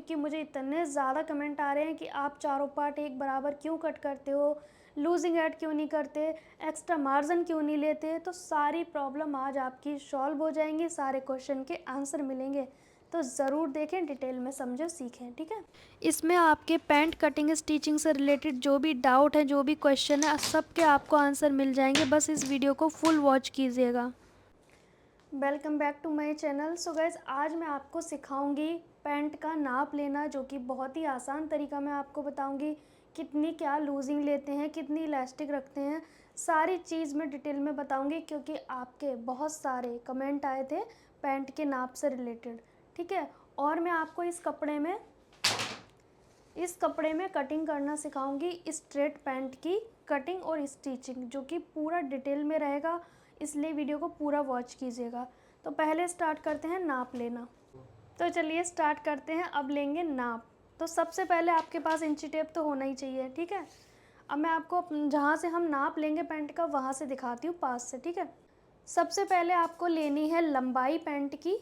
क्योंकि मुझे इतने ज़्यादा कमेंट आ रहे हैं कि आप चारों पार्ट एक बराबर क्यों कट करते हो, लूजिंग ऐड क्यों नहीं करते, एक्स्ट्रा मार्जिन क्यों नहीं लेते। तो सारी प्रॉब्लम आज आपकी सॉल्व हो जाएंगी, सारे क्वेश्चन के आंसर मिलेंगे। तो ज़रूर देखें, डिटेल में समझो, सीखें, ठीक है। इसमें आपके पैंट कटिंग स्टिचिंग से रिलेटेड जो भी डाउट है, जो भी क्वेश्चन है, सब के आपको आंसर मिल जाएंगे। बस इस वीडियो को फुल वॉच कीजिएगा। Welcome back to my channel. So guys, आज मैं आपको सिखाऊंगी पैंट का नाप लेना, जो कि बहुत ही आसान तरीका मैं आपको बताऊंगी। कितनी क्या लूजिंग लेते हैं, कितनी इलास्टिक रखते हैं, सारी चीज़ मैं डिटेल में बताऊंगी, क्योंकि आपके बहुत सारे कमेंट आए थे पैंट के नाप से रिलेटेड, ठीक है। और मैं आपको इस कपड़े में कटिंग करना सिखाऊंगी, स्ट्रेट पैंट की कटिंग और स्टिचिंग, जो कि पूरा डिटेल में रहेगा, इसलिए वीडियो को पूरा वॉच कीजिएगा। तो पहले स्टार्ट करते हैं नाप लेना। तो चलिए स्टार्ट करते हैं। अब लेंगे नाप। तो सबसे पहले आपके पास इंची टेप तो होना ही चाहिए, ठीक है। अब मैं आपको जहाँ से हम नाप लेंगे पैंट का, वहाँ से दिखाती हूँ, पास से, ठीक है। सबसे पहले आपको लेनी है लंबाई पैंट की।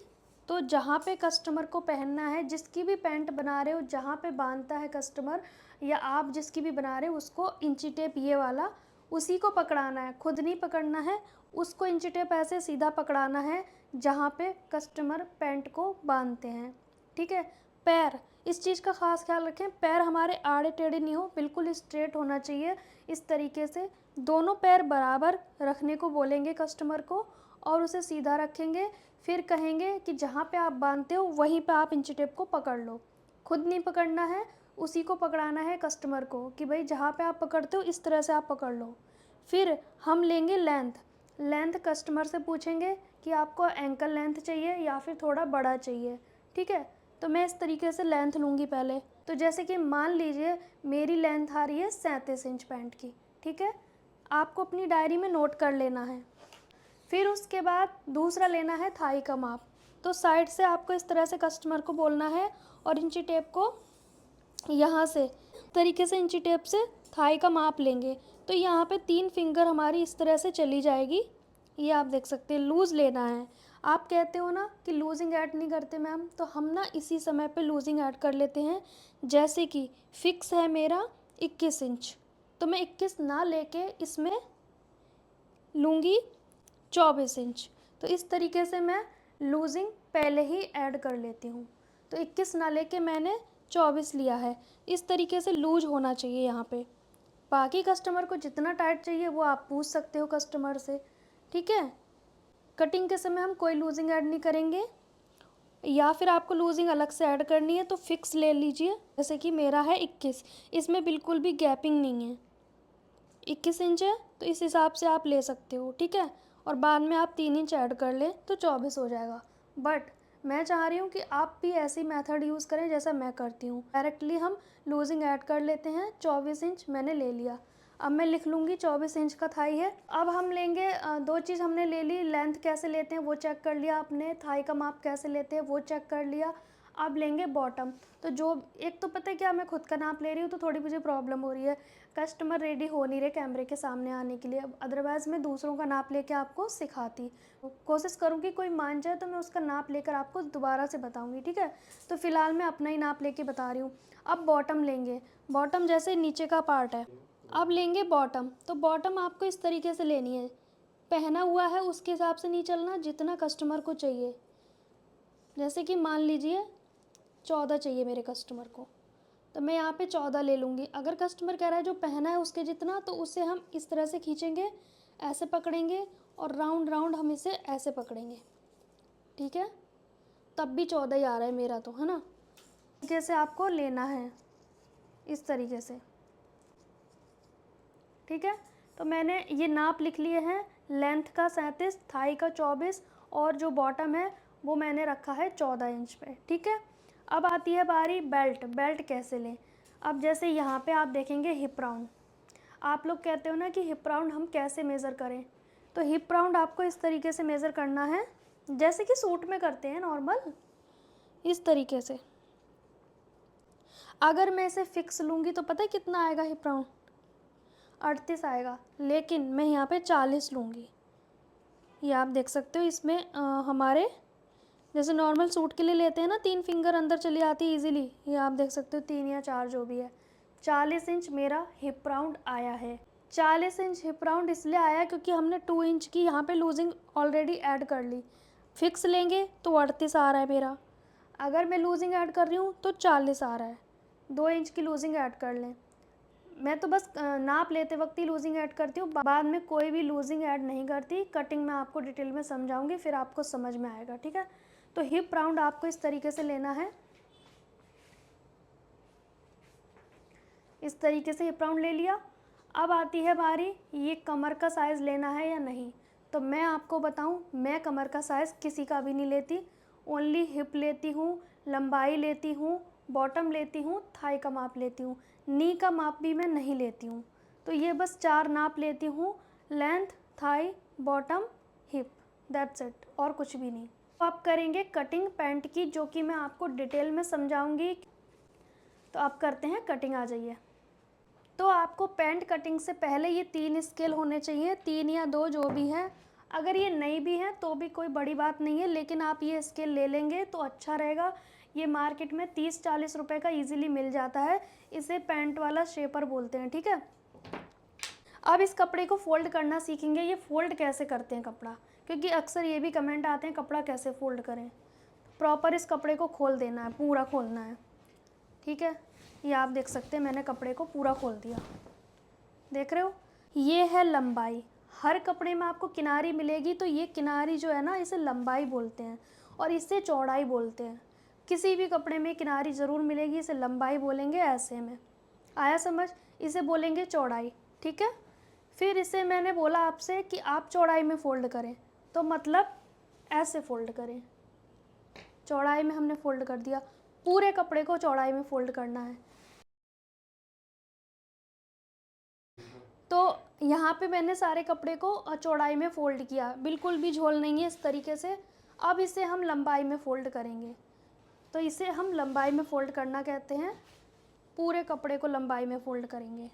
तो जहाँ पे कस्टमर को पहनना है, जिसकी भी पैंट बना रहे हो, जहाँ पे बांधता है कस्टमर, या आप जिसकी भी बना रहे हो, उसको इंची टेप ये वाला उसी को पकड़ाना है, खुद नहीं पकड़ना है। उसको इंची टेप ऐसे सीधा पकड़ाना है जहाँ पे कस्टमर पैंट को बांधते हैं, ठीक है। पैर, इस चीज़ का ख़ास ख्याल रखें, पैर हमारे आड़े टेढ़े नहीं हो, बिल्कुल स्ट्रेट होना चाहिए। इस तरीके से दोनों पैर बराबर रखने को बोलेंगे कस्टमर को, और उसे सीधा रखेंगे। फिर कहेंगे कि जहाँ पे आप बांधते हो वहीं पे आप इंची टेप को पकड़ लो, खुद नहीं पकड़ना है, उसी को पकड़ाना है कस्टमर को, कि भाई जहाँ पे आप पकड़ते हो इस तरह से आप पकड़ लो। फिर हम लेंगे लेंथ कस्टमर से पूछेंगे कि आपको एंकल लेंथ चाहिए या फिर थोड़ा बड़ा चाहिए, ठीक है। तो मैं इस तरीके से लेंथ लूँगी पहले। तो जैसे कि मान लीजिए मेरी लेंथ आ रही है 37 इंच पैंट की, ठीक है। आपको अपनी डायरी में नोट कर लेना है। फिर उसके बाद दूसरा लेना है थाई का माप। तो साइड से आपको इस तरह से कस्टमर को बोलना है, और इंची टेप को यहाँ से तरीके से इंची टेप से थाई का माप लेंगे। तो यहाँ पे 3 फिंगर हमारी इस तरह से चली जाएगी। ये आप देख सकते हैं, लूज़ लेना है। आप कहते हो ना कि लूजिंग ऐड नहीं करते मैम, तो हम ना इसी समय पे लूजिंग ऐड कर लेते हैं। जैसे कि फ़िक्स है मेरा 21 इंच, तो मैं 21 ना लेके इसमें लूँगी 24 इंच। तो इस तरीके से मैं लूजिंग पहले ही ऐड कर लेती हूँ। तो 21 ना लेके मैंने 24 लिया है। इस तरीके से लूज होना चाहिए यहाँ पे। बाकी कस्टमर को जितना टाइट चाहिए वो आप पूछ सकते हो कस्टमर से, ठीक है। कटिंग के समय हम कोई लूजिंग ऐड नहीं करेंगे, या फिर आपको लूजिंग अलग से ऐड करनी है तो फिक्स ले लीजिए। जैसे कि मेरा है 21, इसमें बिल्कुल भी गैपिंग नहीं है, 21 इंच है, तो इस हिसाब से आप ले सकते हो, ठीक है। और बाद में आप 3 इंच ऐड कर लें तो 24 हो जाएगा। बट मैं चाह रही हूँ कि आप भी ऐसी मेथड यूज़ करें जैसा मैं करती हूँ। डायरेक्टली हम लूजिंग ऐड कर लेते हैं। 24 इंच मैंने ले लिया। अब मैं लिख लूँगी 24 इंच का थाई है। अब हम लेंगे दो चीज़ हमने ले ली, लेंथ कैसे लेते हैं वो चेक कर लिया आपने, थाई का माप कैसे लेते हैं वो चेक कर लिया। अब लेंगे बॉटम। तो जो एक तो पता है क्या, मैं खुद का नाप ले रही हूँ तो थोड़ी मुझे प्रॉब्लम हो रही है, कस्टमर रेडी हो नहीं रहे कैमरे के सामने आने के लिए। अदरवाइज़ मैं दूसरों का नाप लेके आपको सिखाती, कोशिश करूँगी कोई मान जाए तो मैं उसका नाप लेकर आपको दोबारा से बताऊँगी, ठीक है। तो फ़िलहाल मैं अपना ही नाप लेके बता रही हूँ। अब बॉटम लेंगे। बॉटम जैसे नीचे का पार्ट है, अब लेंगे बॉटम। तो बॉटम आपको इस तरीके से लेनी है, पहना हुआ है उसके हिसाब से नहीं चलना, जितना कस्टमर को चाहिए। जैसे कि मान लीजिए 14 चाहिए मेरे कस्टमर को, तो मैं यहाँ पे 14 ले लूँगी। अगर कस्टमर कह रहा है जो पहना है उसके जितना, तो उसे हम इस तरह से खींचेंगे, ऐसे पकड़ेंगे, और राउंड राउंड हम इसे ऐसे पकड़ेंगे, ठीक है। तब भी 14 ही आ रहा है मेरा, तो है ना। कैसे आपको लेना है, इस तरीके से, ठीक है। तो मैंने ये नाप लिख लिए हैं, लेंथ का 37, थाई का 24, और जो बॉटम है वो मैंने रखा है 14 इंच पे, ठीक है। अब आती है बारी बेल्ट कैसे लें। अब जैसे यहाँ पे आप देखेंगे हिप राउंड, आप लोग कहते हो ना कि हिप राउंड हम कैसे मेज़र करें। तो हिप राउंड आपको इस तरीके से मेज़र करना है, जैसे कि सूट में करते हैं नॉर्मल, इस तरीके से। अगर मैं इसे फिक्स लूँगी तो पता है कितना आएगा हिप राउंड, 38 आएगा, लेकिन मैं यहाँ पे 40 लूँगी। ये आप देख सकते हो, इसमें हमारे जैसे नॉर्मल सूट के लिए लेते हैं ना, 3 फिंगर अंदर चली आती है ईजिली, ये आप देख सकते हो 3 या 4 जो भी है। 40 इंच मेरा हिप राउंड आया है। 40 इंच हिप राउंड इसलिए आया क्योंकि हमने 2 इंच की यहाँ पे लूजिंग ऑलरेडी ऐड कर ली। फिक्स लेंगे तो 38 आ रहा है मेरा। अगर मैं लूजिंग ऐड कर रही हूँ तो 40 आ रहा है। 2 इंच की लूजिंग ऐड कर लें। मैं तो बस नाप लेते वक्त ही लूजिंग ऐड करती हूँ, बाद में कोई भी लूजिंग ऐड नहीं करती। कटिंग में आपको डिटेल में समझाऊंगी, फिर आपको समझ में आएगा, ठीक है। तो हिप राउंड आपको इस तरीके से लेना है। इस तरीके से हिप राउंड ले लिया। अब आती है बारी, ये कमर का साइज़ लेना है या नहीं। तो मैं आपको बताऊं, मैं कमर का साइज़ किसी का भी नहीं लेती, ओनली हिप लेती हूँ, लंबाई लेती हूँ, बॉटम लेती हूँ, थाई का माप लेती हूँ, नी का माप भी मैं नहीं लेती हूँ। तो ये बस 4 नाप लेती हूँ, length, thigh, bottom, hip, that's it, और कुछ भी नहीं। तो आप करेंगे कटिंग पैंट की, जो कि मैं आपको डिटेल में समझाऊंगी। तो आप करते हैं कटिंग, आ जाइए। तो आपको पैंट कटिंग से पहले ये 3 स्केल होने चाहिए, 3 या 2 जो भी है। अगर ये नहीं भी है तो भी कोई बड़ी बात नहीं है, लेकिन आप ये स्केल ले लेंगे तो अच्छा रहेगा। ये मार्केट में 30-40 रुपए का इजीली मिल जाता है। इसे पैंट वाला शेपर बोलते हैं, ठीक है। अब इस कपड़े को फोल्ड करना सीखेंगे। ये फोल्ड कैसे करते हैं कपड़ा, क्योंकि अक्सर ये भी कमेंट आते हैं कपड़ा कैसे फ़ोल्ड करें। प्रॉपर इस कपड़े को खोल देना है, पूरा खोलना है, ठीक है। ये आप देख सकते हैं, मैंने कपड़े को पूरा खोल दिया, देख रहे हो। ये है लंबाई। हर कपड़े में आपको किनारी मिलेगी, तो ये किनारी जो है ना, इसे लंबाई बोलते हैं और इससे चौड़ाई बोलते हैं। किसी भी कपड़े में किनारी ज़रूर मिलेगी, इसे लंबाई बोलेंगे। ऐसे में आया समझ, इसे बोलेंगे चौड़ाई, ठीक है। फिर इसे मैंने बोला आपसे कि आप चौड़ाई में फ़ोल्ड करें, तो मतलब ऐसे फ़ोल्ड करें। चौड़ाई में हमने फ़ोल्ड कर दिया, पूरे कपड़े को चौड़ाई में फ़ोल्ड करना है। तो यहाँ पे मैंने सारे कपड़े को चौड़ाई में फ़ोल्ड किया, बिल्कुल भी झोल नहीं है, इस तरीके से। अब इसे हम लंबाई में फ़ोल्ड करेंगे। तो इसे हम लंबाई में फ़ोल्ड करना कहते हैं। पूरे कपड़े को लंबाई में फ़ोल्ड करेंगे,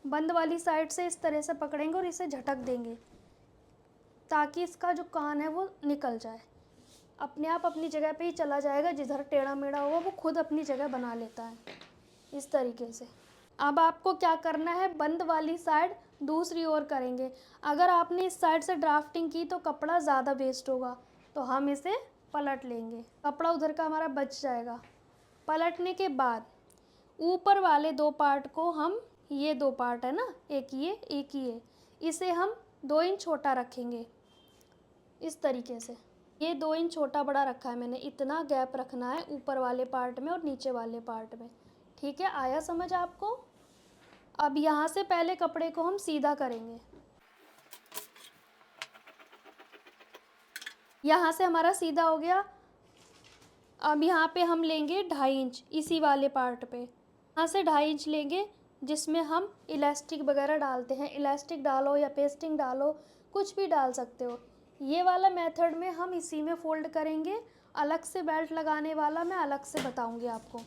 बंद वाली साइड से इस तरह से पकड़ेंगे और इसे झटक देंगे, ताकि इसका जो कान है वो निकल जाए। अपने आप अपनी जगह पे ही चला जाएगा, जिधर टेढ़ा मेढ़ा होगा वो खुद अपनी जगह बना लेता है, इस तरीके से। अब आपको क्या करना है, बंद वाली साइड दूसरी ओर करेंगे। अगर आपने इस साइड से ड्राफ्टिंग की तो कपड़ा ज़्यादा वेस्ट होगा, तो हम इसे पलट लेंगे, कपड़ा उधर का हमारा बच जाएगा। पलटने के बाद ऊपर वाले 2 पार्ट को हम, ये 2 पार्ट है ना, एक ये एक ये, इसे हम 2 इंच छोटा रखेंगे, इस तरीके से। ये 2 इंच छोटा बड़ा रखा है मैंने, इतना गैप रखना है ऊपर वाले पार्ट में और नीचे वाले पार्ट में, ठीक है। आया समझ आपको। अब यहाँ से पहले कपड़े को हम सीधा करेंगे। यहाँ से हमारा सीधा हो गया। अब यहाँ पे हम लेंगे 2.5 इंच, इसी वाले पार्ट पे यहाँ से 2.5 इंच लेंगे, जिसमें हम इलास्टिक वगैरह डालते हैं। इलास्टिक डालो या पेस्टिंग डालो, कुछ भी डाल सकते हो। ये वाला मेथड में हम इसी में फ़ोल्ड करेंगे। अलग से बेल्ट लगाने वाला मैं अलग से बताऊंगी आपको।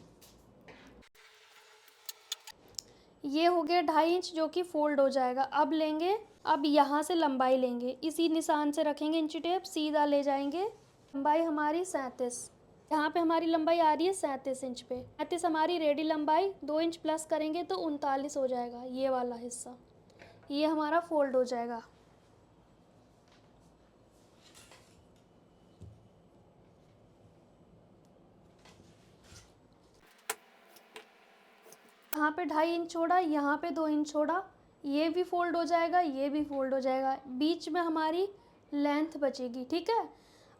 ये हो गया 2.5 इंच, जो कि फ़ोल्ड हो जाएगा। अब लेंगे, अब यहाँ से लंबाई लेंगे, इसी निशान से रखेंगे इंची टेप, सीधा ले जाएंगे। लंबाई हमारी 37, यहाँ पे हमारी लंबाई आ रही है 37 इंच पे। 37 हमारी रेडी लंबाई, 2 इंच प्लस करेंगे तो 39 हो जाएगा। ये वाला हिस्सा, ये हमारा फोल्ड हो जाएगा। यहाँ पे 2.5 इंच छोड़ा, यहाँ पे 2 इंच छोड़ा, ये भी फोल्ड हो जाएगा, ये भी फोल्ड हो जाएगा। बीच में हमारी लेंथ बचेगी, ठीक है।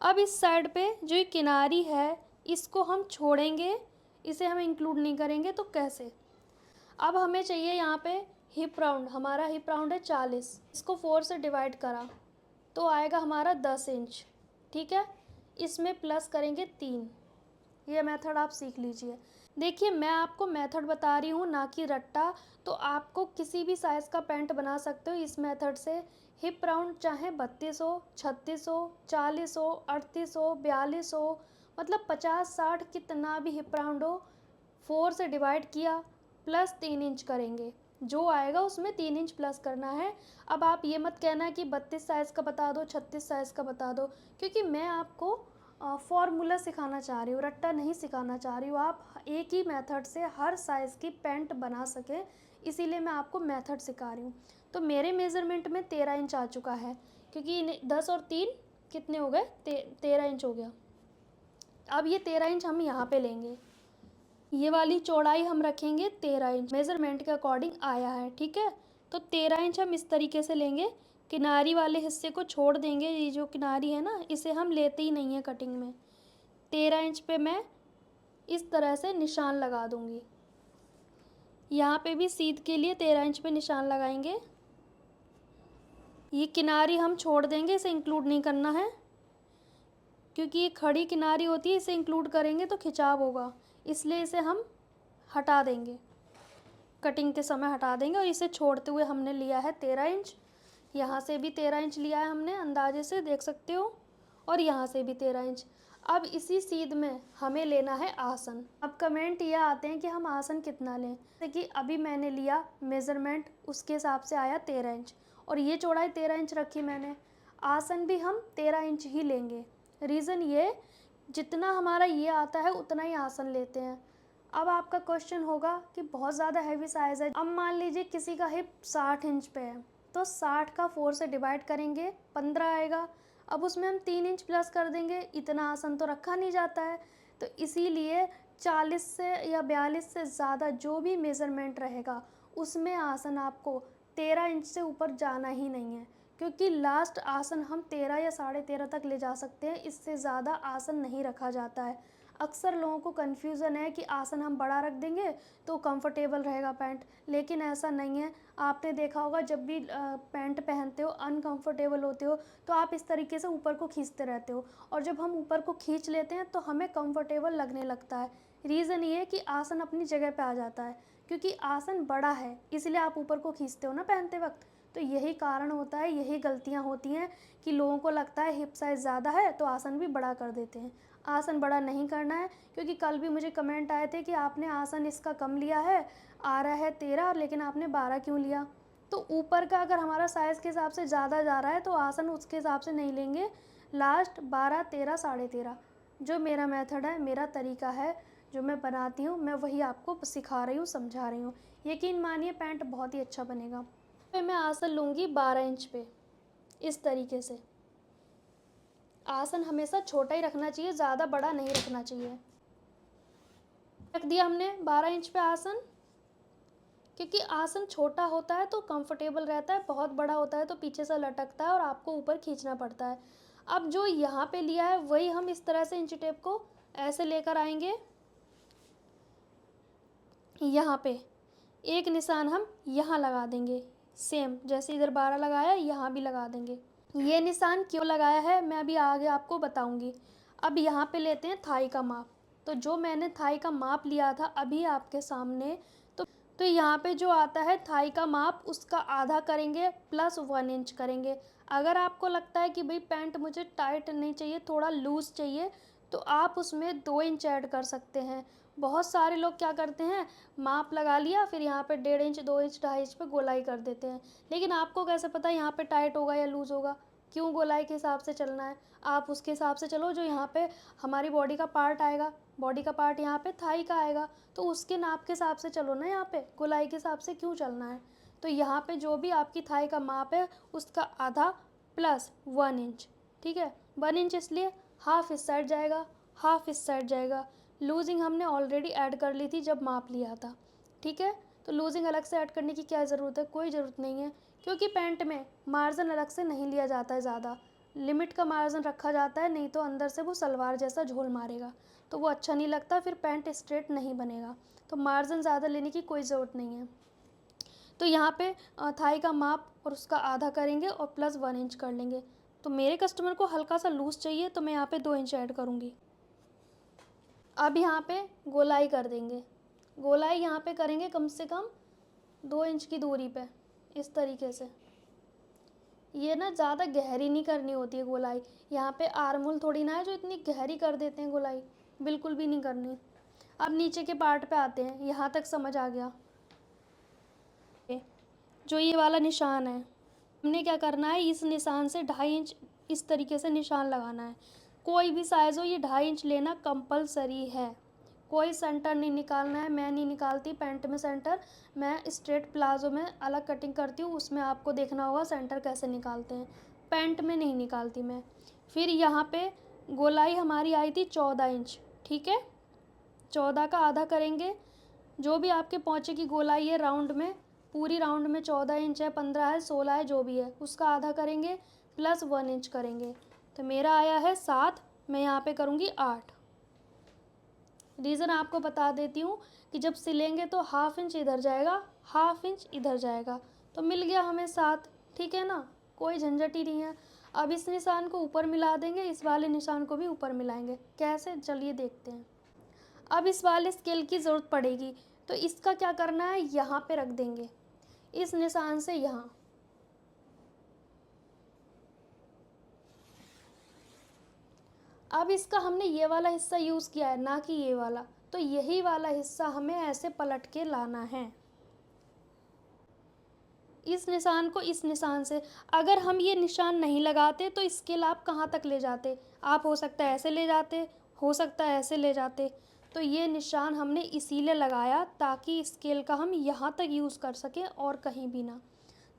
अब इस साइड पे जो ये किनारी है, इसको हम छोड़ेंगे, इसे हम इंक्लूड नहीं करेंगे। तो कैसे, अब हमें चाहिए यहाँ पे हिप राउंड। हमारा हिप राउंड है 40, इसको 4 से डिवाइड करा तो आएगा हमारा 10 इंच, ठीक है। इसमें प्लस करेंगे 3। ये मेथड आप सीख लीजिए। देखिए, मैं आपको मेथड बता रही हूँ, ना कि रट्टा। तो आपको किसी भी साइज़ का पैंट बना सकते हो इस मेथड से। हिप राउंड चाहे 32 हो, 36 हो, 40 हो, 38 हो, 42 हो, मतलब 50-60 कितना भी हिप राउंड हो, 4 से डिवाइड किया, प्लस 3 इंच करेंगे। जो आएगा उसमें 3 इंच प्लस करना है। अब आप ये मत कहना कि 32 साइज़ का बता दो, 36 साइज़ का बता दो, क्योंकि मैं आपको फॉर्मूला सिखाना चाह रही हूँ, रट्टा नहीं सिखाना चाह रही हूँ। आप एक ही मेथड से हर साइज़ की पैंट बना सके, इसीलिए मैं आपको मेथड सिखा रही हूँ। तो मेरे मेज़रमेंट में 13 इंच आ चुका है, क्योंकि 10 और 3 कितने हो गए, 13 इंच हो गया। अब ये 13 इंच हम यहाँ पे लेंगे, ये वाली चौड़ाई हम रखेंगे 13 इंच, मेज़रमेंट के अकॉर्डिंग आया है, ठीक है। तो 13 इंच हम इस तरीके से लेंगे, किनारी वाले हिस्से को छोड़ देंगे, ये जो किनारी है ना इसे हम लेते ही नहीं है कटिंग में। 13 इंच पे मैं इस तरह से निशान लगा दूंगी। यहाँ पे भी सीध के लिए 13 इंच पे निशान लगाएंगे। ये किनारी हम छोड़ देंगे, इसे इंक्लूड नहीं करना है, क्योंकि ये खड़ी किनारी होती है, इसे इंक्लूड करेंगे तो खिंचाव होगा, इसलिए इसे हम हटा देंगे, कटिंग के समय हटा देंगे। और इसे छोड़ते हुए हमने लिया है 13 इंच, यहाँ से भी 13 इंच लिया है हमने, अंदाजे से देख सकते हो, और यहाँ से भी 13 इंच। अब इसी सीध में हमें लेना है आसन। अब कमेंट ये आते हैं कि हम आसन कितना लें, जैसे कि अभी मैंने लिया मेज़रमेंट, उसके हिसाब से आया 13 इंच, और ये चौड़ाई 13 इंच रखी मैंने। आसन भी हम 13 इंच ही लेंगे। रीज़न ये, जितना हमारा ये आता है उतना ही आसन लेते हैं। अब आपका क्वेश्चन होगा कि बहुत ज़्यादा हैवी साइज़ है। अब मान लीजिए किसी का हिप 60 इंच पे है, तो 60 का 4 से डिवाइड करेंगे, 15 आएगा। अब उसमें हम 3 इंच प्लस कर देंगे, इतना आसन तो रखा नहीं जाता है। तो इसीलिए 40 से या 42 से ज़्यादा जो भी मेज़रमेंट रहेगा, उसमें आसन आपको 13 इंच से ऊपर जाना ही नहीं है, क्योंकि लास्ट आसन हम 13 या 13.5 तक ले जा सकते हैं, इससे ज़्यादा आसन नहीं रखा जाता है। अक्सर लोगों को कन्फ्यूज़न है कि आसन हम बड़ा रख देंगे तो कंफर्टेबल रहेगा पैंट, लेकिन ऐसा नहीं है। आपने देखा होगा जब भी पैंट पहनते हो अनकंफर्टेबल होते हो, तो आप इस तरीके से ऊपर को खींचते रहते हो, और जब हम ऊपर को खींच लेते हैं तो हमें कंफर्टेबल लगने लगता है। रीज़न ये है कि आसन अपनी जगह पे आ जाता है, क्योंकि आसन बड़ा है, इसलिए आप ऊपर को खींचते हो ना पहनते वक्त। तो यही कारण होता है, यही गलतियाँ होती हैं कि लोगों को लगता है हिप साइज़ ज़्यादा है तो आसन भी बड़ा कर देते हैं। आसन बड़ा नहीं करना है, क्योंकि कल भी मुझे कमेंट आए थे कि आपने आसन इसका कम लिया है, आ रहा है 13, लेकिन आपने 12 क्यों लिया। तो ऊपर का अगर हमारा साइज़ के हिसाब से ज़्यादा जा रहा है तो आसन उसके हिसाब से नहीं लेंगे, लास्ट 12, 13, 13.5 जो मेरा मेथड है, मेरा तरीका है, जो मैं बनाती हूँ, मैं वही आपको सिखा रही हूँ, समझा रही हूँ। यकीन मानिए पैंट बहुत ही अच्छा बनेगा। फिर मैं आसन लूँगी 12 इंच पे, इस तरीके से। आसन हमेशा छोटा ही रखना चाहिए, ज़्यादा बड़ा नहीं रखना चाहिए। रख दिया हमने 12 इंच पे आसन, क्योंकि आसन छोटा होता है तो कंफर्टेबल रहता है, बहुत बड़ा होता है तो पीछे से लटकता है और आपको ऊपर खींचना पड़ता है। अब जो यहाँ पे लिया है वही हम इस तरह से इंची टेप को ऐसे लेकर आएंगे, यहाँ पे एक निशान हम यहाँ लगा देंगे, सेम जैसे इधर 12 लगाया यहाँ भी लगा देंगे। ये निशान क्यों लगाया है मैं अभी आगे आपको बताऊंगी। अब यहाँ पे लेते हैं थाई का माप। तो जो मैंने थाई का माप लिया था अभी आपके सामने, तो यहाँ पे जो आता है थाई का माप, उसका आधा करेंगे प्लस 1 इंच करेंगे। अगर आपको लगता है कि भाई पैंट मुझे टाइट नहीं चाहिए, थोड़ा लूज़ चाहिए, तो आप उसमें 2 इंच ऐड कर सकते हैं। बहुत सारे लोग क्या करते हैं, माप लगा लिया फिर यहाँ पे 1.5 इंच, 2 इंच, 2.5 इंच पे गोलाई कर देते हैं। लेकिन आपको कैसे पता यहाँ पे टाइट होगा या लूज़ होगा, क्यों गोलाई के हिसाब से चलना है। आप उसके हिसाब से चलो जो यहाँ पे हमारी बॉडी का पार्ट आएगा, बॉडी का पार्ट यहाँ पे थाई का आएगा, तो उसके नाप के हिसाब से चलो ना, यहाँ पे गोलाई के हिसाब से क्यों चलना है। तो यहाँ पे जो भी आपकी थाई का माप है उसका आधा प्लस 1 इंच, ठीक है। 1 इंच इसलिए हाफ इस साइड जाएगा, हाफ इस साइड जाएगा। लूजिंग हमने ऑलरेडी ऐड कर ली थी जब माप लिया था, ठीक है। तो लूजिंग अलग से ऐड करने की क्या ज़रूरत है, कोई ज़रूरत नहीं है, क्योंकि पैंट में मार्जिन अलग से नहीं लिया जाता है, ज़्यादा लिमिट का मार्जिन रखा जाता है, नहीं तो अंदर से वो सलवार जैसा झोल मारेगा, तो वो अच्छा नहीं लगता, फिर पैंट स्ट्रेट नहीं बनेगा। तो मार्जिन ज़्यादा लेने की कोई ज़रूरत नहीं है। तो यहाँ पे थाई का माप और उसका आधा करेंगे और प्लस 1 इंच कर लेंगे। तो मेरे कस्टमर को हल्का सा लूज़ चाहिए तो मैं यहाँ पे 2 इंच ऐड करूँगी। अब यहाँ पे गोलाई कर देंगे, गोलाई यहाँ पे करेंगे कम से कम 2 इंच की दूरी पे, इस तरीके से। ये ना ज़्यादा गहरी नहीं करनी होती है गोलाई, यहाँ पे आर्महोल थोड़ी ना है जो इतनी गहरी कर देते हैं गोलाई, बिल्कुल भी नहीं करनी। अब नीचे के पार्ट पे आते हैं, यहाँ तक समझ आ गया। जो ये वाला निशान है, हमने क्या करना है, इस निशान से 2.5 इंच इस तरीके से निशान लगाना है। कोई भी साइज़ हो ये 2.5 इंच लेना कंपलसरी है। कोई सेंटर नहीं निकालना है, मैं नहीं निकालती पैंट में सेंटर, मैं स्ट्रेट प्लाजो में अलग कटिंग करती हूँ, उसमें आपको देखना होगा सेंटर कैसे निकालते हैं, पैंट में नहीं निकालती मैं। फिर यहाँ पे गोलाई हमारी आई थी 14 इंच, ठीक है, 14 का आधा करेंगे। जो भी आपके पोंचे की गोलाई है राउंड में, पूरी राउंड में 14 इंच है, 15 है, 16 है, जो भी है उसका आधा करेंगे प्लस 1 इंच करेंगे, तो मेरा आया है 7, मैं यहाँ पे करूँगी 8। रीज़न आपको बता देती हूँ कि जब सिलेंगे तो 1/2 इंच इधर जाएगा, 1/2 इंच इधर जाएगा, तो मिल गया हमें 7, ठीक है ना, कोई झंझट ही नहीं है। अब इस निशान को ऊपर मिला देंगे, इस वाले निशान को भी ऊपर मिलाएंगे, कैसे चलिए देखते हैं। अब इस वाले स्केल की ज़रूरत पड़ेगी, तो इसका क्या करना है, यहाँ पे रख देंगे, इस निशान से यहाँ। अब इसका हमने ये वाला हिस्सा यूज़ किया है, ना कि ये वाला, तो यही वाला हिस्सा हमें ऐसे पलट के लाना है, इस निशान को इस निशान से। अगर हम ये निशान नहीं लगाते तो स्केल आप कहाँ तक ले जाते, आप हो सकता है ऐसे ले जाते, हो सकता है ऐसे ले जाते, तो ये निशान हमने इसीलिए लगाया ताकि स्केल का हम यहाँ तक यूज़ कर सकें और कहीं भी ना।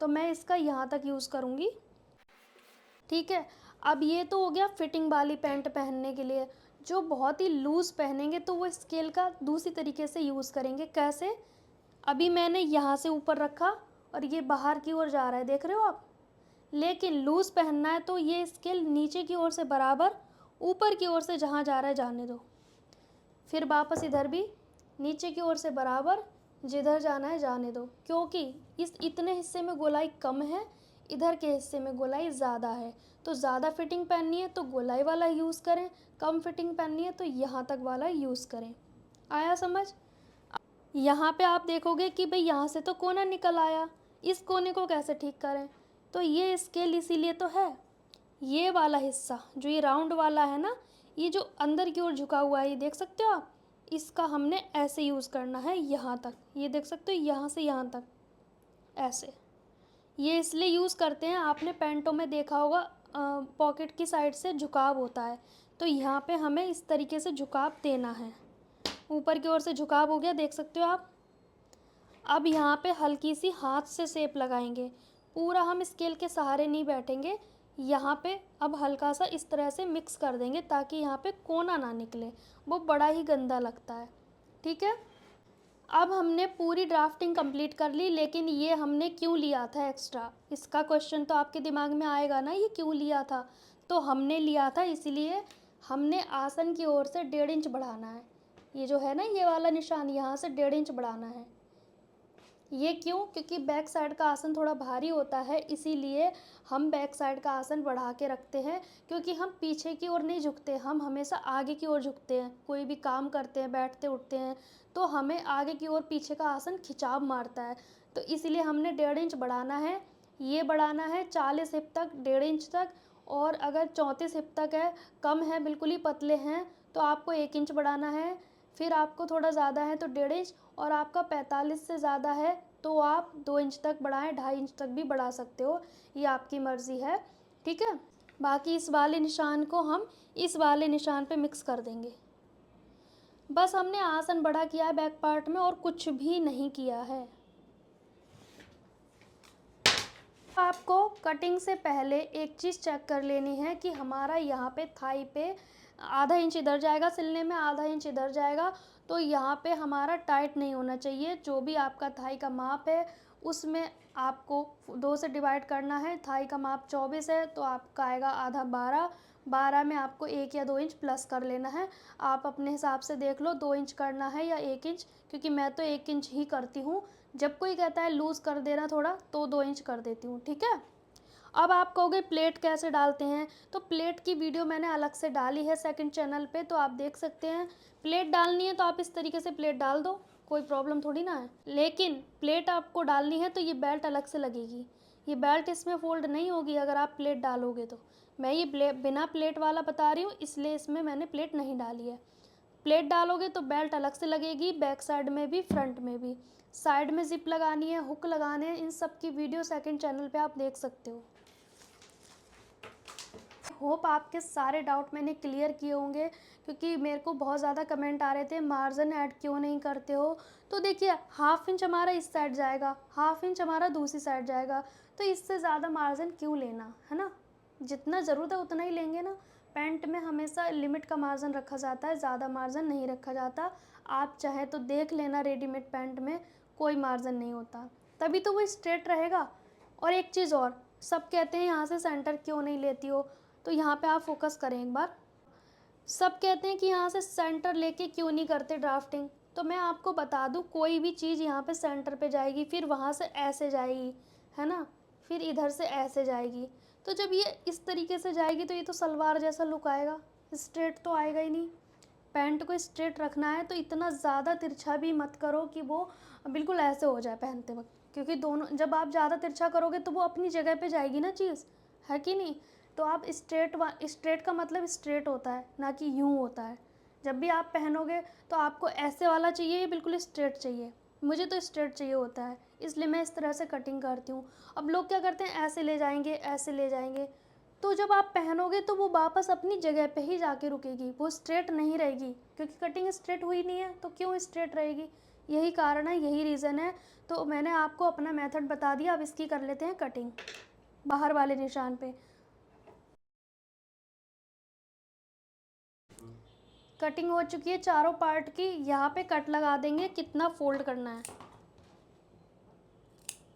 तो मैं इसका यहाँ तक यूज़ करूँगी, ठीक है। अब ये तो हो गया फिटिंग वाली पैंट पहनने के लिए। जो बहुत ही लूज़ पहनेंगे तो वो स्केल का दूसरी तरीके से यूज़ करेंगे, कैसे, अभी मैंने यहाँ से ऊपर रखा और ये बाहर की ओर जा रहा है, देख रहे हो आप, लेकिन लूज़ पहनना है तो ये स्केल नीचे की ओर से बराबर, ऊपर की ओर से जहाँ जा रहा है जाने दो, फिर वापस इधर भी नीचे की ओर से बराबर, जिधर जाना है जाने दो, क्योंकि इस इतने हिस्से में गोलाई कम है, इधर के हिस्से में गोलाई ज़्यादा है, तो ज़्यादा फिटिंग पहननी है तो गोलाई वाला यूज़ करें, कम फिटिंग पहननी है तो यहाँ तक वाला यूज़ करें। आया समझ। यहाँ पे आप देखोगे कि भाई यहाँ से तो कोना निकल आया, इस कोने को कैसे ठीक करें, तो ये स्केल इसीलिए तो है, ये वाला हिस्सा जो ये राउंड वाला है ना, ये जो अंदर की ओर झुका हुआ है, ये देख सकते हो आप, इसका हमने ऐसे यूज़ करना है यहाँ तक, ये देख सकते हो यहाँ से यहाँ तक ऐसे। ये इसलिए यूज़ करते हैं, आपने पैंटों में देखा होगा पॉकेट की साइड से झुकाव होता है, तो यहाँ पे हमें इस तरीके से झुकाव देना है, ऊपर की ओर से झुकाव हो गया, देख सकते हो आप। अब यहाँ पे हल्की सी हाथ से शेप लगाएंगे, पूरा हम स्केल के सहारे नहीं बैठेंगे, यहाँ पे अब हल्का सा इस तरह से मिक्स कर देंगे ताकि यहाँ पे कोना ना निकले, वो बड़ा ही गंदा लगता है, ठीक है। अब हमने पूरी ड्राफ्टिंग कंप्लीट कर ली, लेकिन ये हमने क्यों लिया था एक्स्ट्रा, इसका क्वेश्चन तो आपके दिमाग में आएगा ना, ये क्यों लिया था, तो हमने लिया था इसलिए हमने आसन की ओर से 1.5 इंच बढ़ाना है, ये जो है ना ये वाला निशान, यहाँ से 1.5 इंच बढ़ाना है। ये क्यों, क्योंकि बैक साइड का आसन थोड़ा भारी होता है, इसीलिए हम बैक साइड का आसन बढ़ा के रखते हैं, क्योंकि हम पीछे की ओर नहीं झुकते, हम हमेशा आगे की ओर झुकते हैं, कोई भी काम करते हैं, बैठते उठते हैं, तो हमें आगे की ओर पीछे का आसन खिंचाव मारता है, तो इसीलिए हमने 1.5 इंच बढ़ाना है। ये बढ़ाना है 40 हिप तक, 1.5 इंच तक, और अगर 34 हिप तक है, कम है, बिल्कुल ही पतले हैं, तो आपको 1 इंच बढ़ाना है। फिर आपको थोड़ा ज़्यादा है तो 1.5 इंच, और आपका 45 से ज़्यादा है तो आप 2 इंच तक बढ़ाएं, 2.5 इंच तक भी बढ़ा सकते हो, ये आपकी मर्ज़ी है, ठीक है। बाकी इस वाले निशान को हम इस वाले निशान पे मिक्स कर देंगे। बस हमने आसन बढ़ा किया है बैक पार्ट में, और कुछ भी नहीं किया है। आपको कटिंग से पहले एक चीज़ चेक कर लेनी है कि हमारा यहाँ पे थाई पे आधा इंच इधर जाएगा सिलने में, आधा इंच इधर जाएगा, तो यहाँ पे हमारा टाइट नहीं होना चाहिए। जो भी आपका थाई का माप है उसमें आपको 2 से डिवाइड करना है। थाई का माप 24 है तो आपका आएगा आधा 12, 12 में आपको 1 या 2 इंच प्लस कर लेना है। आप अपने हिसाब से देख लो 2 इंच करना है या 1 इंच, क्योंकि मैं तो 1 इंच ही करती हूँ। जब कोई कहता है लूज़ कर देना थोड़ा, तो 2 इंच कर देती हूँ, ठीक है। अब आप कहोगे प्लेट कैसे डालते हैं, तो प्लेट की वीडियो मैंने अलग से डाली है सेकंड चैनल पे, तो आप देख सकते हैं। प्लेट डालनी है तो आप इस तरीके से प्लेट डाल दो, कोई प्रॉब्लम थोड़ी ना है। लेकिन प्लेट आपको डालनी है तो ये बेल्ट अलग से लगेगी, ये बेल्ट इसमें फोल्ड नहीं होगी अगर आप प्लेट डालोगे तो। मैं ये बिना प्लेट वाला बता रही हूँ, इसलिए इसमें मैंने प्लेट नहीं डाली है। प्लेट डालोगे तो बेल्ट अलग से लगेगी, बैक साइड में भी, फ्रंट में भी। साइड में जिप लगानी है, हुक लगाने हैं, इन सब की वीडियो सेकंड चैनल पे आप देख सकते हो। होप आपके सारे डाउट मैंने क्लियर किए होंगे, क्योंकि मेरे को बहुत ज़्यादा कमेंट आ रहे थे मार्जिन ऐड क्यों नहीं करते हो। तो देखिए, हाफ इंच हमारा इस साइड जाएगा, हाफ इंच हमारा दूसरी साइड जाएगा, तो इससे ज़्यादा मार्जिन क्यों लेना, है ना। जितना ज़रूरत है उतना ही लेंगे ना। पैंट में हमेशा लिमिट का मार्जिन रखा जाता है, ज़्यादा मार्जिन नहीं रखा जाता। आप चाहे तो देख लेना, रेडीमेड पैंट में कोई मार्जिन नहीं होता, तभी तो वो स्ट्रेट रहेगा। और एक चीज़ और, सब कहते हैं यहाँ से सेंटर क्यों नहीं लेती हो, तो यहाँ पे आप फोकस करें एक बार। सब कहते हैं कि यहाँ से सेंटर लेके क्यों नहीं करते ड्राफ्टिंग, तो मैं आपको बता दूँ, कोई भी चीज़ यहाँ पे सेंटर पे जाएगी, फिर वहाँ से ऐसे जाएगी, है ना, फिर इधर से ऐसे जाएगी। तो जब ये इस तरीके से जाएगी तो ये तो सलवार जैसा लुक आएगा, स्ट्रेट तो आएगा ही नहीं। पैंट को स्ट्रेट रखना है तो इतना ज़्यादा तिरछा भी मत करो कि वो बिल्कुल ऐसे हो जाए पहनते वक्त, क्योंकि दोनों, जब आप ज़्यादा तिरछा करोगे तो वो अपनी जगह पे जाएगी ना चीज़, है कि नहीं। तो आप स्ट्रेट का मतलब स्ट्रेट होता है, ना कि यूँ होता है। जब भी आप पहनोगे तो आपको ऐसे वाला चाहिए, ये बिल्कुल स्ट्रेट चाहिए। मुझे तो स्ट्रेट चाहिए होता है, इसलिए मैं इस तरह से कटिंग करती हूँ। अब लोग क्या करते हैं, ऐसे ले जाएंगे, ऐसे ले जाएंगे, तो जब आप पहनोगे तो वो वापस अपनी जगह पे ही जाके रुकेगी, वो स्ट्रेट नहीं रहेगी, क्योंकि कटिंग स्ट्रेट हुई नहीं है, तो क्यों स्ट्रेट रहेगी। यही कारण है, यही रीज़न है। तो मैंने आपको अपना मेथड बता दिया, अब इसकी कर लेते हैं कटिंग बाहर वाले निशान पे। कटिंग हो चुकी है चारों पार्ट की, यहाँ पे कट लगा देंगे, कितना फोल्ड करना है,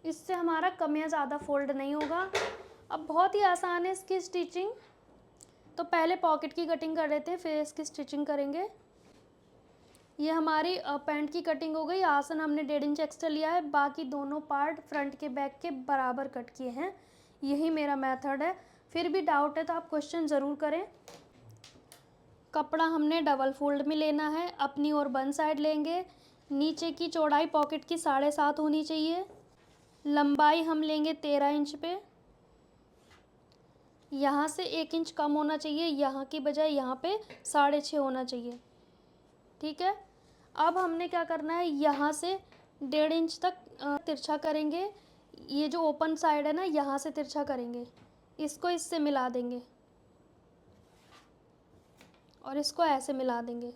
इससे हमारा कम या ज़्यादा फोल्ड नहीं होगा। अब बहुत ही आसान है इसकी स्टिचिंग। तो पहले पॉकेट की कटिंग कर लेते हैं, फिर इसकी स्टिचिंग करेंगे। ये हमारी पैंट की कटिंग हो गई। आसन हमने 1.5 इंच एक्स्ट्रा लिया है, बाकी दोनों पार्ट फ्रंट के बैक के बराबर कट किए हैं। यही मेरा मेथड है। फिर भी डाउट है तो आप क्वेश्चन ज़रूर करें। कपड़ा हमने डबल फोल्ड में लेना है, अपनी और वन साइड लेंगे। नीचे की चौड़ाई पॉकेट की 7.5 होनी चाहिए। लंबाई हम लेंगे 13 इंच पे। यहाँ से 1 इंच कम होना चाहिए, यहाँ की बजाय यहाँ पे 6.5 होना चाहिए, ठीक है। अब हमने क्या करना है, यहाँ से 1.5 इंच तक तिरछा करेंगे। ये जो ओपन साइड है ना, यहाँ से तिरछा करेंगे, इसको इससे मिला देंगे और इसको ऐसे मिला देंगे।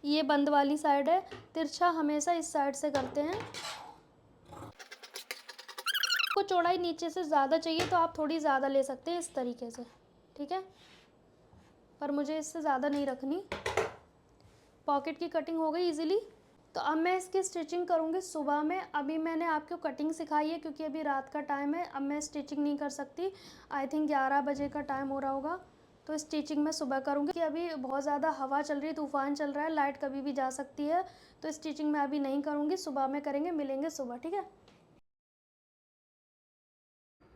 ये बंद वाली साइड है, तिरछा हमेशा इस साइड से करते हैं। को चौड़ाई नीचे से ज़्यादा चाहिए तो आप थोड़ी ज़्यादा ले सकते हैं, इस तरीके से, ठीक है, पर मुझे इससे ज़्यादा नहीं रखनी। पॉकेट की कटिंग हो गई इजीली। तो अब मैं इसकी स्टिचिंग करूँगी सुबह में। अभी मैंने आपको कटिंग सिखाई है, क्योंकि अभी रात का टाइम है, अब मैं स्टिचिंग नहीं कर सकती। आई थिंक 11 बजे का टाइम हो रहा होगा, तो स्टिचिंग मैं सुबह करूँगी। कि अभी बहुत ज़्यादा हवा चल रही है, तूफ़ान चल रहा है, लाइट कभी भी जा सकती है, तो स्टिचिंग मैं अभी नहीं करूँगी, सुबह में करेंगे। मिलेंगे सुबह, ठीक है।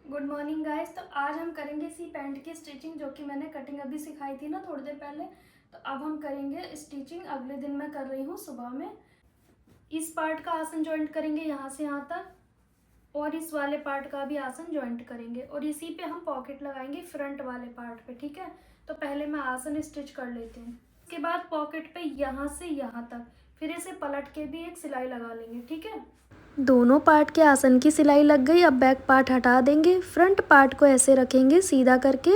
Good morning guys. तो आज हम करेंगे इसी पैंट की स्टिचिंग, जो कि मैंने कटिंग अभी सिखाई थी ना थोड़ी देर पहले। तो अब हम करेंगे स्टिचिंग, अगले दिन मैं कर रही हूँ सुबह में। इस पार्ट का आसन जॉइंट करेंगे यहाँ से यहाँ तक, और इस वाले पार्ट का भी आसन जॉइंट करेंगे, और इसी पे हम पॉकेट लगाएंगे फ्रंट वाले पार्ट पे, ठीक है। तो पहले मैं आसन स्टिच कर लेती हूँ। उसके बाद पॉकेट पे यहाँ से यहाँ तक, फिर इसे पलट के भी एक सिलाई लगा लेंगे, ठीक है। दोनों पार्ट के आसन की सिलाई लग गई। अब बैक पार्ट हटा देंगे, फ्रंट पार्ट को ऐसे रखेंगे सीधा करके।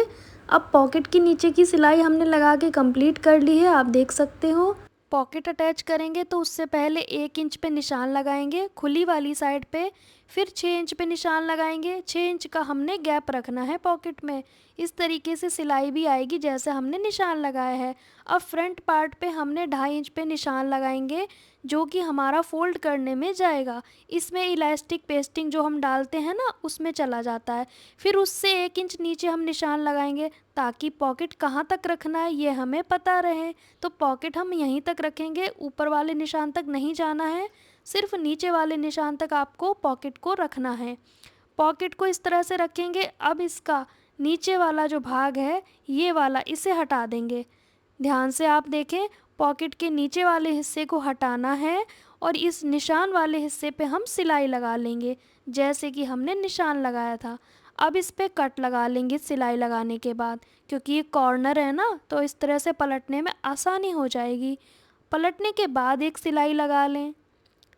अब पॉकेट की नीचे की सिलाई हमने लगा के कंप्लीट कर ली है, आप देख सकते हो। पॉकेट अटैच करेंगे तो उससे पहले 1 इंच पे निशान लगाएंगे खुली वाली साइड पे, फिर 6 इंच पे निशान लगाएंगे। 6 इंच का हमने गैप रखना है पॉकेट में, इस तरीके से सिलाई भी आएगी जैसे हमने निशान लगाया है। अब फ्रंट पार्ट पे हमने 2.5 इंच पे निशान लगाएंगे, जो कि हमारा फोल्ड करने में जाएगा। इसमें इलास्टिक पेस्टिंग जो हम डालते हैं ना, उसमें चला जाता है। फिर उससे 1 इंच नीचे हम निशान लगाएंगे, ताकि पॉकेट कहाँ तक रखना है ये हमें पता रहे। तो पॉकेट हम यहीं तक रखेंगे, ऊपर वाले निशान तक नहीं जाना है, सिर्फ नीचे वाले निशान तक आपको पॉकेट को रखना है। पॉकेट को इस तरह से रखेंगे। अब इसका नीचे वाला जो भाग है, ये वाला, इसे हटा देंगे। ध्यान से आप देखें, पॉकेट के नीचे वाले हिस्से को हटाना है, और इस निशान वाले हिस्से पे हम सिलाई लगा लेंगे, जैसे कि हमने निशान लगाया था। अब इस पे कट लगा लेंगे सिलाई लगाने के बाद, क्योंकि ये कॉर्नर है ना, तो इस तरह से पलटने में आसानी हो जाएगी। पलटने के बाद एक सिलाई लगा लें।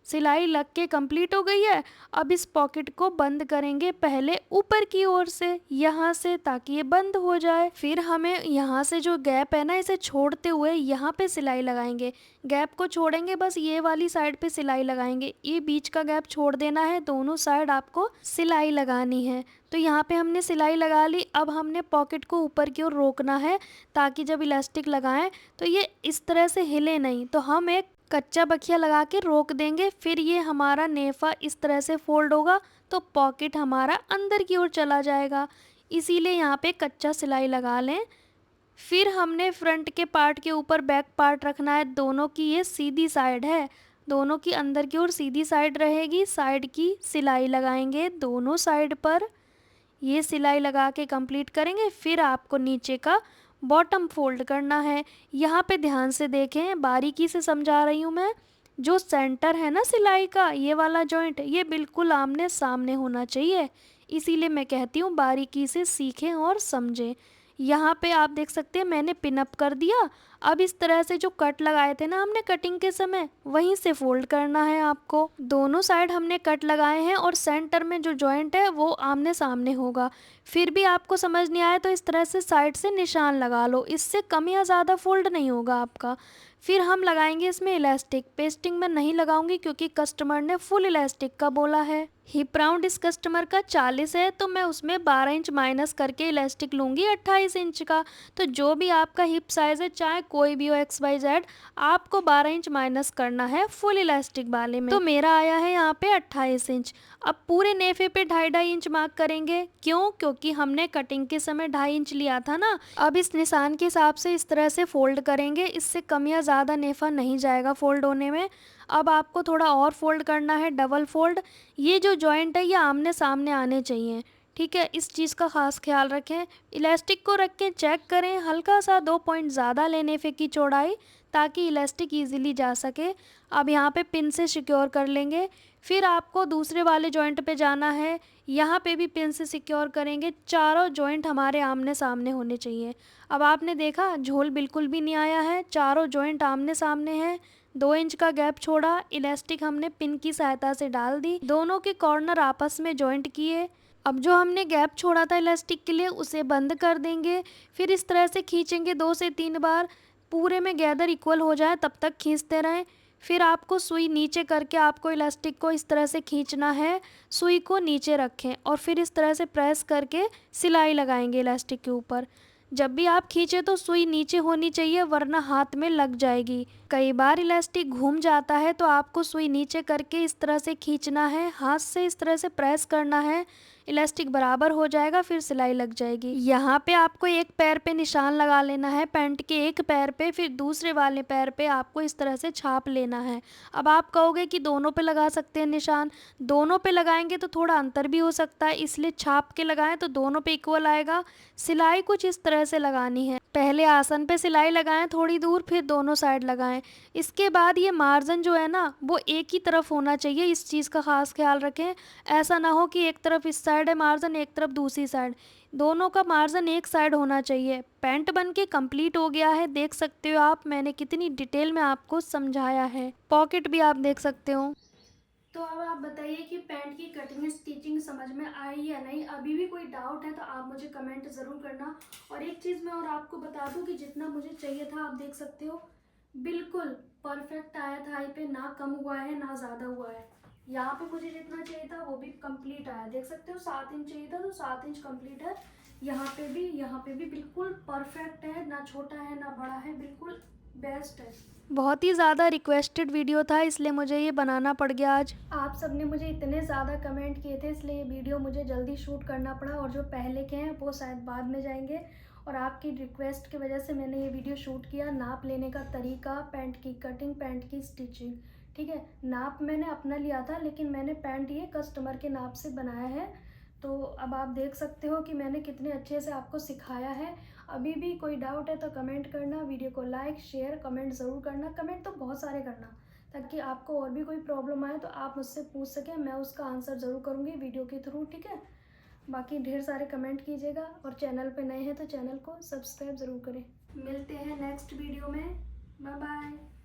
सिलाई लग के कंप्लीट हो गई है। अब इस पॉकेट को बंद करेंगे पहले ऊपर की ओर से, यहाँ से, ताकि ये बंद हो जाए। फिर हमें यहाँ से जो गैप है ना, इसे छोड़ते हुए यहाँ पे सिलाई लगाएंगे। गैप को छोड़ेंगे, बस ये वाली साइड पे सिलाई लगाएंगे। ये बीच का गैप छोड़ देना है, दोनों साइड आपको सिलाई लगानी है। तो यहाँ पे हमने सिलाई लगा ली। अब हमने पॉकेट को ऊपर की ओर रोकना है, ताकि जब इलास्टिक लगाएं तो ये इस तरह से हिले नहीं। तो हम एक कच्चा बखिया लगा के रोक देंगे। फिर ये हमारा नेफा इस तरह से फोल्ड होगा, तो पॉकेट हमारा अंदर की ओर चला जाएगा। इसीलिए यहाँ पे कच्चा सिलाई लगा लें। फिर हमने फ्रंट के पार्ट के ऊपर बैक पार्ट रखना है। दोनों की ये सीधी साइड है, दोनों की अंदर की ओर सीधी साइड रहेगी। साइड की सिलाई लगाएंगे दोनों साइड पर। ये सिलाई लगा के कंप्लीट करेंगे। फिर आपको नीचे का बॉटम फोल्ड करना है। यहाँ पे ध्यान से देखें, बारीकी से समझा रही हूँ मैं। जो सेंटर है ना सिलाई का, ये वाला जॉइंट, ये बिल्कुल आमने सामने होना चाहिए। इसीलिए मैं कहती हूँ बारीकी से सीखें और समझें। यहाँ पे आप देख सकते हैं मैंने पिनअप कर दिया। अब इस तरह से जो कट लगाए थे ना हमने कटिंग के समय, वहीं से फोल्ड करना है आपको। दोनों साइड हमने कट लगाए हैं और सेंटर में जो जॉइंट है वो आमने सामने होगा। फिर भी आपको समझ नहीं आया तो इस तरह से साइड से निशान लगा लो, इससे कम या ज़्यादा फोल्ड नहीं होगा आपका। फिर हम लगाएंगे इसमें इलास्टिक। पेस्टिंग में नहीं लगाऊंगी क्योंकि कस्टमर ने फुल इलास्टिक का बोला है। हिप राउंड इस कस्टमर का 40 है, तो मैं उसमें 12 इंच माइनस करके इलास्टिक लूँगी 28 इंच का। तो जो भी आपका हिप साइज़ है, चाहे कोई भी हो XYZ, आपको 12 इंच माइनस करना है फुल इलास्टिक वाले में। तो मेरा आया है यहाँ पे 28 इंच। अब पूरे नेफे पे 2.5 इंच मार्क करेंगे। क्यों? क्योंकि हमने कटिंग के समय 2.5 इंच लिया था ना। अब इस निशान के हिसाब से इस तरह से फोल्ड करेंगे, इससे कम या ज़्यादा नेफा नहीं जाएगा फोल्ड होने में। अब आपको थोड़ा और फोल्ड करना है, डबल फोल्ड। ये जो जॉइंट है ये आमने सामने आने चाहिए, ठीक है, इस चीज़ का ख़ास ख्याल रखें। इलास्टिक को रख के चेक करें, हल्का सा 2 पॉइंट ज़्यादा लें नेफे की चौड़ाई, ताकि इलास्टिक ईजिली जा सके। अब यहाँ पे पिन से सिक्योर कर लेंगे। फिर आपको दूसरे वाले जॉइंट पे जाना है, यहाँ पे भी पिन से सिक्योर करेंगे। चारों जॉइंट हमारे आमने सामने होने चाहिए। अब आपने देखा झोल बिल्कुल भी नहीं आया है, चारों जॉइंट आमने सामने हैं। 2 इंच का गैप छोड़ा, इलास्टिक हमने पिन की सहायता से डाल दी, दोनों के कॉर्नर आपस में जॉइंट किए। अब जो हमने गैप छोड़ा था इलास्टिक के लिए, उसे बंद कर देंगे। फिर इस तरह से खींचेंगे 2 से 3 बार, पूरे में गैदर इक्वल हो जाए तब तक खींचते रहें। फिर आपको सुई नीचे करके आपको इलास्टिक को इस तरह से खींचना है। सुई को नीचे रखें और फिर इस तरह से प्रेस करके सिलाई लगाएंगे इलास्टिक के ऊपर। जब भी आप खींचे तो सुई नीचे होनी चाहिए, वरना हाथ में लग जाएगी। कई बार इलास्टिक घूम जाता है, तो आपको सुई नीचे करके इस तरह से खींचना है, हाथ से इस तरह से प्रेस करना है। इलास्टिक बराबर हो जाएगा, फिर सिलाई लग जाएगी। यहाँ पे आपको एक पैर पे निशान लगा लेना है, पैंट के एक पैर पे। फिर दूसरे वाले पैर पे आपको इस तरह से छाप लेना है। अब आप कहोगे कि दोनों पे लगा सकते हैं निशान। दोनों पे लगाएंगे तो थोड़ा अंतर भी हो सकता है, इसलिए छाप के लगाएं तो दोनों पे इक्वल आएगा। सिलाई कुछ इस तरह से लगानी है, पहले आसन पे सिलाई लगाएं थोड़ी दूर, फिर दोनों साइड लगाएं। इसके बाद ये मार्जिन जो है ना, वो एक ही तरफ होना चाहिए, इस चीज़ का ख़ास ख्याल रखें। ऐसा ना हो कि एक तरफ इस साइड है मार्जिन, एक तरफ दूसरी साइड। दोनों का मार्जिन एक साइड होना चाहिए। पैंट बन के कंप्लीट हो गया है, देख सकते हो आप, मैंने कितनी डिटेल में आपको समझाया है। पॉकेट भी आप देख सकते हो। तो अब आप बताइए कि पैंट की कटिंग स्टिचिंग समझ में आई या नहीं। अभी भी कोई डाउट है तो आप मुझे कमेंट ज़रूर करना। और एक चीज़ मैं और आपको बता दूं कि जितना मुझे चाहिए था, आप देख सकते हो, बिल्कुल परफेक्ट आया था। पे ना कम हुआ है ना ज़्यादा हुआ है। यहाँ पे मुझे जितना चाहिए था वो भी कंप्लीट आया, देख सकते हो। 7 इंच चाहिए था तो 7 इंच कंप्लीट है। यहाँ पे भी बिल्कुल परफेक्ट है, ना छोटा है ना बड़ा है, बिल्कुल बेस्ट है। बहुत ही ज़्यादा रिक्वेस्टेड वीडियो था, इसलिए मुझे ये बनाना पड़ गया आज। आप सब ने मुझे इतने ज़्यादा कमेंट किए थे, इसलिए ये वीडियो मुझे जल्दी शूट करना पड़ा। और जो पहले के हैं वो शायद बाद में जाएंगे। और आपकी रिक्वेस्ट की वजह से मैंने ये वीडियो शूट किया। नाप लेने का तरीका, पैंट की कटिंग, पैंट की स्टिचिंग, ठीक है। नाप मैंने अपना लिया था, लेकिन मैंने पैंट ये कस्टमर के नाप से बनाया है। तो अब आप देख सकते हो कि मैंने कितने अच्छे से आपको सिखाया है। अभी भी कोई डाउट है तो कमेंट करना। वीडियो को लाइक शेयर कमेंट ज़रूर करना। कमेंट तो बहुत सारे करना, ताकि आपको और भी कोई प्रॉब्लम आए तो आप मुझसे पूछ सकें, मैं उसका आंसर ज़रूर करूँगी वीडियो के थ्रू, ठीक है। बाकी ढेर सारे कमेंट कीजिएगा, और चैनल पे नए हैं तो चैनल को सब्सक्राइब ज़रूर करें। मिलते हैं नेक्स्ट वीडियो में, बाय बाय।